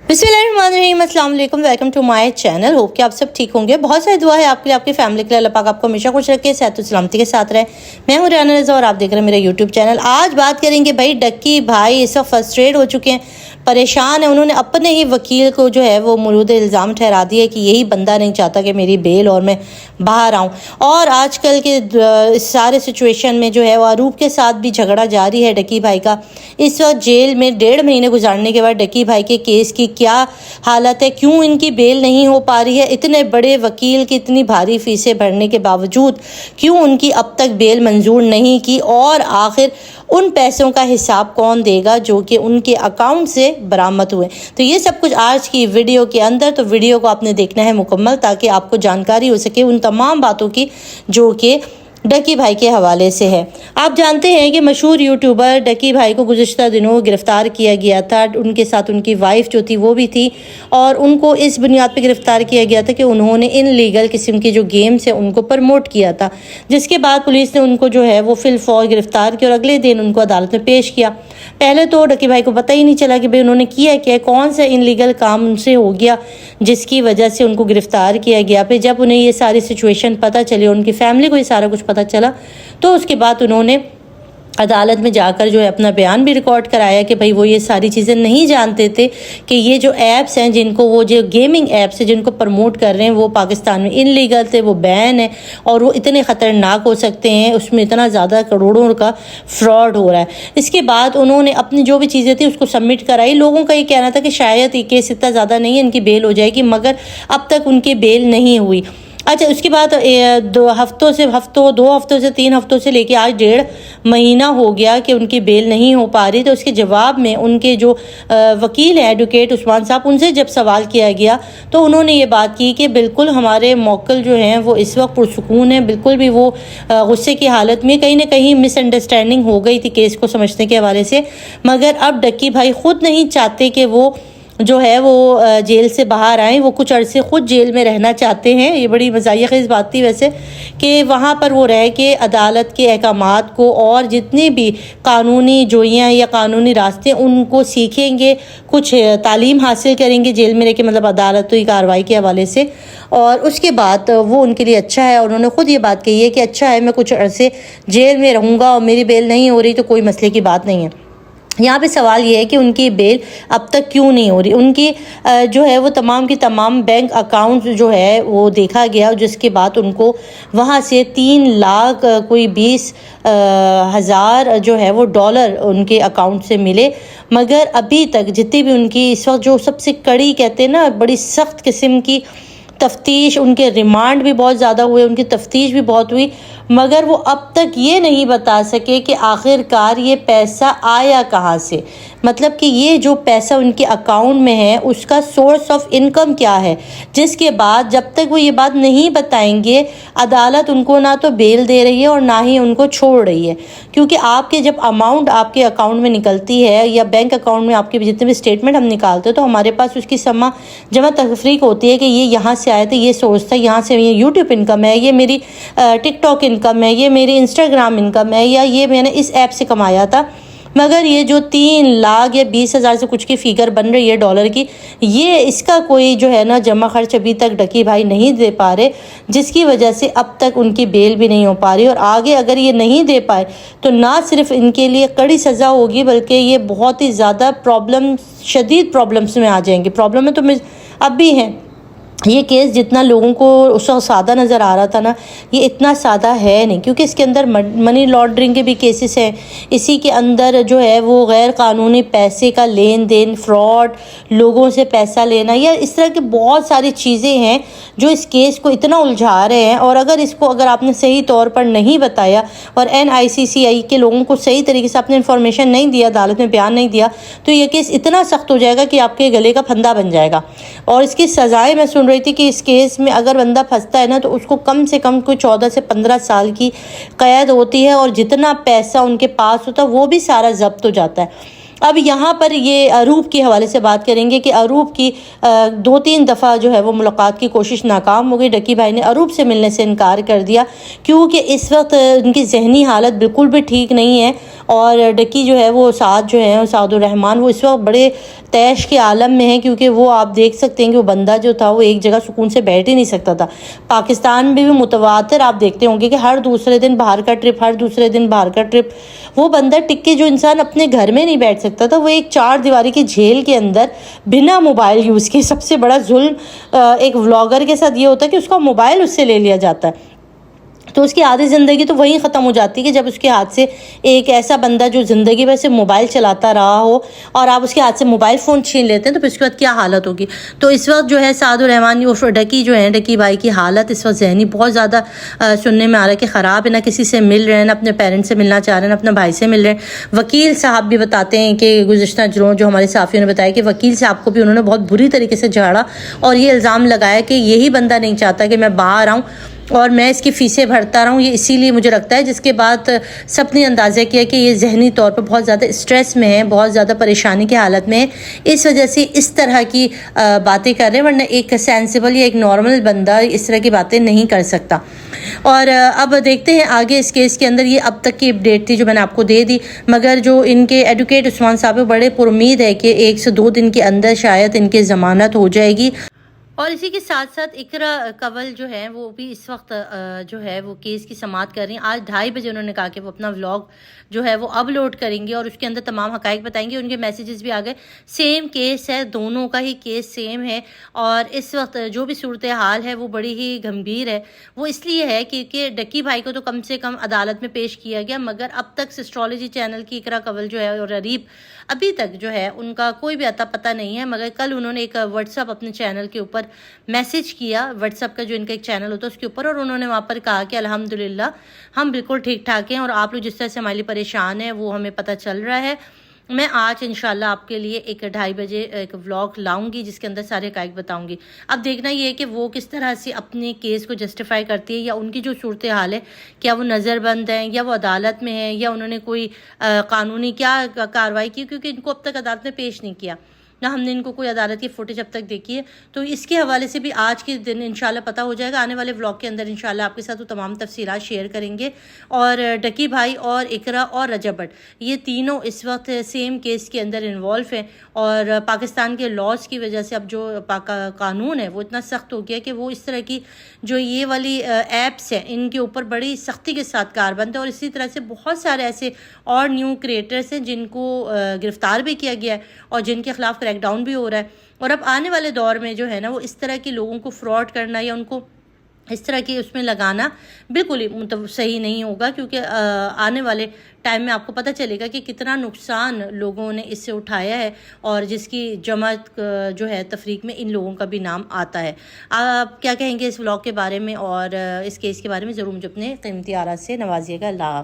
बिस्मिल्लाहिर्रहमानिर्रहीम, अस्सलाम वालेकुम, welcome to my channel. Hope कि आप सब ठीक होंगे। बहुत सारी दुआ है आपके लिए, आपकी फैमिली के लिए। अल्लाह पाक आपको हमेशा खुश रखे, सेहत और सलामती के साथ रहे। मैं हूं राना रज़ा और आप देख रहे हैं मेरा यूट्यूब चैनल। आज बात करेंगे भाई, डक्की भाई इस वक्त फ्रस्ट्रेट हो चुके हैं, परेशान है। उन्होंने अपने ही वकील को जो है वो मौजूद इल्ज़ाम ठहरा दिया कि यही बंदा नहीं चाहता कि मेरी बेल और मैं बाहर आऊँ। और आजकल के सारे सिचुएशन में जो है वो अरूप के साथ भी झगड़ा जारी है डक्की भाई का। इस वक्त जेल में 1.5 महीने गुजारने के बाद डक्की भाई के केस की क्या हालत है, क्यों इनकी बेल नहीं हो पा रही है, इतने बड़े वकील की इतनी भारी फीसें भरने के बावजूद क्यों उनकी अब तक बेल मंजूर नहीं की, और आखिर उन पैसों का हिसाब कौन देगा जो कि उनके अकाउंट से बरामद हुए। तो ये सब कुछ आज की वीडियो के अंदर, तो वीडियो को आपने देखना है मुकम्मल ताकि आपको जानकारी हो सके उन तमाम बातों की जो कि डक्की भाई के हवाले से है। आप जानते हैं कि मशहूर यूट्यूबर डक्की भाई को गुज़िश्ता दिनों गिरफ़्तार किया गया था। उनके साथ उनकी वाइफ जो थी वो भी थी, और उनको इस बुनियाद पे गिरफ़्तार किया गया था कि उन्होंने इन लीगल किस्म की जो गेम्स है उनको प्रमोट किया था। जिसके बाद पुलिस ने उनको जो है वो फिलफौर गिरफ़्तार किया और अगले दिन उनको अदालत में पेश किया। पहले तो डक्की भाई को पता ही नहीं चला कि भाई उन्होंने किया क्या, कौन सा इनलीगल काम उनसे हो गया जिसकी वजह से उनको गिरफ़्तार किया गया। फिर जब उन्हें ये सारी सिचुएशन पता चली, उनकी फैमिली को ये सारा कुछ पता चला, तो उसके बाद उन्होंने अदालत में जाकर जो है अपना बयान भी रिकॉर्ड कराया कि भाई वो ये सारी चीज़ें नहीं जानते थे कि ये जो ऐप्स हैं, जिनको वो जो गेमिंग ऐप्स हैं जिनको प्रमोट कर रहे हैं, वो पाकिस्तान में इनलीगल थे, वो बैन है और वो इतने ख़तरनाक हो सकते हैं, उसमें इतना ज़्यादा करोड़ों का फ्रॉड हो रहा है। इसके बाद उन्होंने अपनी जो भी चीज़ें थी उसको सबमिट कराई। लोगों का ये कहना था कि शायद ये केस इतना ज़्यादा नहीं है, इनकी बेल हो जाएगी, मगर अब तक उनकी बेल नहीं हुई। अच्छा, उसके बाद 2 हफ्तों से 3 हफ्तों से लेके आज 1.5 महीना हो गया कि उनकी बेल नहीं हो पा रही। तो उसके जवाब में उनके जो वकील हैं एडवोकेट उस्मान साहब, उनसे जब सवाल किया गया तो उन्होंने ये बात की कि बिल्कुल हमारे मौक्किल जो हैं वो इस वक्त पुरसुकून हैं, बिल्कुल भी वो गुस्से की हालत में, कहीं ना कहीं मिसअंडरस्टैंडिंग हो गई थी केस को समझने के हवाले से, मगर अब डक्की भाई खुद नहीं चाहते कि वो जो है वो जेल से बाहर आए। वो कुछ अरसे ख़ुद जेल में रहना चाहते हैं। ये बड़ी मज़ाहिया ख़ेज़ बात थी वैसे कि वहाँ पर वो रह के अदालत के अहकामात को और जितनी भी कानूनी जोइयाँ या कानूनी रास्ते उनको सीखेंगे, कुछ तालीम हासिल करेंगे जेल में रह के, मतलब अदालत की कार्रवाई के हवाले से, और उसके बाद वो उनके लिए अच्छा है। और उन्होंने ख़ुद ये बात कही है कि अच्छा है, मैं कुछ अरसे जेल में रहूँगा और मेरी बेल नहीं हो रही तो कोई मसले की बात नहीं है। यहाँ पे सवाल ये है कि उनकी बेल अब तक क्यों नहीं हो रही। उनकी जो है वो तमाम की तमाम बैंक अकाउंट जो है वो देखा गया, जिसके बाद उनको वहाँ से 3 लाख कोई 20,000 जो है वो डॉलर उनके अकाउंट से मिले, मगर अभी तक जितनी भी उनकी इस वक्त जो सबसे कड़ी कहते हैं ना, बड़ी सख्त किस्म की तफ्तीश, उनके रिमांड भी बहुत ज़्यादा हुए, उनकी तफ्तीश भी बहुत हुई, मगर वो अब तक ये नहीं बता सके कि आखिरकार ये पैसा आया कहाँ से। मतलब कि ये जो पैसा उनके अकाउंट में है उसका सोर्स ऑफ इनकम क्या है, जिसके बाद जब तक वो ये बात नहीं बताएंगे अदालत उनको ना तो बेल दे रही है और ना ही उनको छोड़ रही है। क्योंकि आपके जब अमाउंट आपके अकाउंट में निकलती है या बैंक अकाउंट में आपके जितने भी स्टेटमेंट हम निकालते हैं, तो हमारे पास उसकी जमा तफरीक होती है कि ये यहाँ से आए थे, ये सोर्स था, यहाँ से ये यूट्यूब इनकम है, ये मेरी टिकटॉक इनकम है, ये मेरी इंस्टाग्राम इनकम है, या ये मैंने इस ऐप से कमाया था। मगर ये जो 3 लाख या 20,000 से कुछ की फिगर बन रही है डॉलर की, ये इसका कोई जो है ना जमा खर्च अभी तक डक्की भाई नहीं दे पा रहे, जिसकी वजह से अब तक उनकी बेल भी नहीं हो पा रही। और आगे अगर ये नहीं दे पाए तो ना सिर्फ इनके लिए कड़ी सज़ा होगी, बल्कि ये बहुत ही ज़्यादा शदीद प्रॉब्लम्स में आ जाएंगे। प्रॉब्लम में तो अब भी हैं। ये केस जितना लोगों को उस वक्त सादा नज़र आ रहा था ना, ये इतना सादा है नहीं, क्योंकि इसके अंदर मनी लॉन्ड्रिंग के भी केसेस हैं। इसी के अंदर जो है वो गैर कानूनी पैसे का लेन देन, फ्रॉड, लोगों से पैसा लेना, या इस तरह की बहुत सारी चीज़ें हैं जो इस केस को इतना उलझा रहे हैं। और अगर आपने सही तौर पर नहीं बताया और NICCI के लोगों को सही तरीके से आपने इन्फॉर्मेशन नहीं दिया, अदालत में बयान नहीं दिया, तो ये केस इतना सख्त हो जाएगा कि आपके गले का फंदा बन जाएगा। और इसकी सज़ाएँ मैं सुन रही थी कि इस केस में अगर बंदा फंसता है ना तो उसको कम से कम कोई 14 से 15 साल की कैद होती है, और जितना पैसा उनके पास होता है वो भी सारा जब्त हो जाता है। अब यहाँ पर ये अरूप के हवाले से बात करेंगे कि अरूप की 2-3 दफ़ा जो है वो मुलाकात की कोशिश नाकाम हो गई। डक्की भाई ने अरूप से मिलने से इनकार कर दिया क्योंकि इस वक्त उनकी जहनी हालत बिल्कुल भी ठीक नहीं है। और डक्की जो है वो साद जो है सादुर रहमान, वो इस वक्त बड़े तैश के आलम में है, क्योंकि वो आप देख सकते हैं कि वो बंदा जो था वो एक जगह सुकून से बैठ ही नहीं सकता था। पाकिस्तान में भी मुतवातिर आप देखते होंगे कि हर दूसरे दिन बाहर का ट्रिप, हर दूसरे दिन बाहर का ट्रिप। वो बंदा टिक के, जो इंसान अपने घर में नहीं बैठ सकता था, वो एक चार दीवारी की झेल के अंदर बिना मोबाइल यूज़ के, सबसे बड़ा जुल्म एक व्लॉगर के साथ ये होता है कि उसका मोबाइल उससे ले लिया जाता है। तो उसकी आधी ज़िंदगी तो वहीं ख़त्म हो जाती है कि जब उसके हाथ से एक ऐसा बंदा जो ज़िंदगी भर से मोबाइल चलाता रहा हो और आप उसके हाथ से मोबाइल फ़ोन छीन लेते हैं, तो फिर उसके बाद क्या हालत होगी। तो इस वक्त जो है सादुर रहमान उर्फ डकी जो है, डकी भाई की हालत इस वक्त ज़हनी बहुत ज़्यादा सुनने में आ रहा है कि ख़राब है। ना किसी से मिल रहे हैं, ना अपने पेरेंट्स से मिलना चाह रहे हैं, ना अपने भाई से मिल रहे हैं। वकील साहब भी बताते हैं कि गुज़िश्ता दिनों जो हमारे साफ़ियों ने बताया कि वकील साहब को भी उन्होंने बहुत बुरी तरीके से झाड़ा और ये इल्ज़ाम लगाया कि यही बंदा नहीं चाहता कि मैं बाहर आऊँ और मैं इसकी फ़ीसें भरता रहा हूँ, ये इसीलिए मुझे लगता है। जिसके बाद सबने अंदाज़ा किया कि ये ज़हनी तौर पर बहुत ज़्यादा स्ट्रेस में है, बहुत ज़्यादा परेशानी की हालत में है, इस वजह से इस तरह की बातें कर रहे हैं, वरना एक सेंसिबल या एक नॉर्मल बंदा इस तरह की बातें नहीं कर सकता। और अब देखते हैं आगे इस केस के अंदर। ये अब तक की अपडेट थी जो मैंने आपको दे दी, मगर जो इनके एडवोकेट उस्मान साहब बड़े पुरुमीद है कि 1 से 2 दिन के अंदर शायद इनकी ज़मानत हो जाएगी। और इसी के साथ साथ इकरा कंवल जो है वो भी इस वक्त जो है वो केस की समाअत कर रही हैं। आज 2:30 बजे उन्होंने कहा कि वो अपना व्लॉग जो है वो अपलोड करेंगे और उसके अंदर तमाम हकाइक बताएंगे। उनके मैसेजेस भी आ गए। सेम केस है, दोनों का ही केस सेम है और इस वक्त जो भी सूरत हाल है वो बड़ी ही गंभीर है। वो इसलिए है क्योंकि डकी भाई को तो कम से कम अदालत में पेश किया गया, मगर अब तक एस्ट्रोलॉजी चैनल की इकरा कंवल जो है और अरीब अभी तक जो है उनका कोई भी अता पता नहीं है। मगर कल उन्होंने एक व्हाट्सअप अपने चैनल के ऊपर मैसेज किया, व्हाट्सअप का जो इनका एक चैनल होता है उसके ऊपर, और उन्होंने वहाँ पर कहा कि अल्हम्दुलिल्लाह हम बिल्कुल ठीक ठाक हैं और आप लोग जिस तरह से हमारे लिए परेशान हैं वो हमें पता चल रहा है। मैं आज इंशाल्लाह आपके लिए एक 2:30 बजे एक व्लॉग लाऊंगी जिसके अंदर सारे हकाइक बताऊंगी। अब देखना ये है कि वो किस तरह से अपने केस को जस्टिफाई करती है, या उनकी जो सूरत हाल है क्या वो नज़रबंद हैं या वो अदालत में है या उन्होंने कोई कानूनी क्या कार्रवाई की, क्योंकि इनको अब तक अदालत में पेश नहीं किया, ना हमने इनको कोई अदालत की फुटेज अब तक देखी है। तो इसके हवाले से भी आज के दिन इंशाल्लाह पता हो जाएगा। आने वाले व्लॉग के अंदर इंशाल्लाह आपके साथ वो तमाम तफसीलात शेयर करेंगे। और डकी भाई और इकरा और रजब भट्ट ये तीनों इस वक्त सेम केस के अंदर इन्वॉल्व हैं और पाकिस्तान के लॉज की वजह से अब जो कानून है वो इतना सख्त हो गया कि वो इस तरह की जो ये वाली ऐप्स हैं इनके ऊपर बड़ी सख्ती के साथ कारबंद है। और इसी तरह से बहुत सारे ऐसे और न्यू क्रिएटर्स हैं जिनको गिरफ्तार भी किया गया है और जिनके खिलाफ क्रैकडाउन भी हो रहा है। और अब आने वाले दौर में जो है ना वो इस तरह के लोगों को फ्रॉड करना या उनको इस तरह की उसमें लगाना बिल्कुल ही मतलब सही नहीं होगा, क्योंकि आने वाले टाइम में आपको पता चलेगा कि कितना नुकसान लोगों ने इससे उठाया है और जिसकी जमात जो है तफरीक में इन लोगों का भी नाम आता है। आप क्या कहेंगे इस व्लॉग के बारे में और इस केस के बारे में? ज़रूर मुझे अपने कीमती आरा से नवाजिएगा। अल्लाह।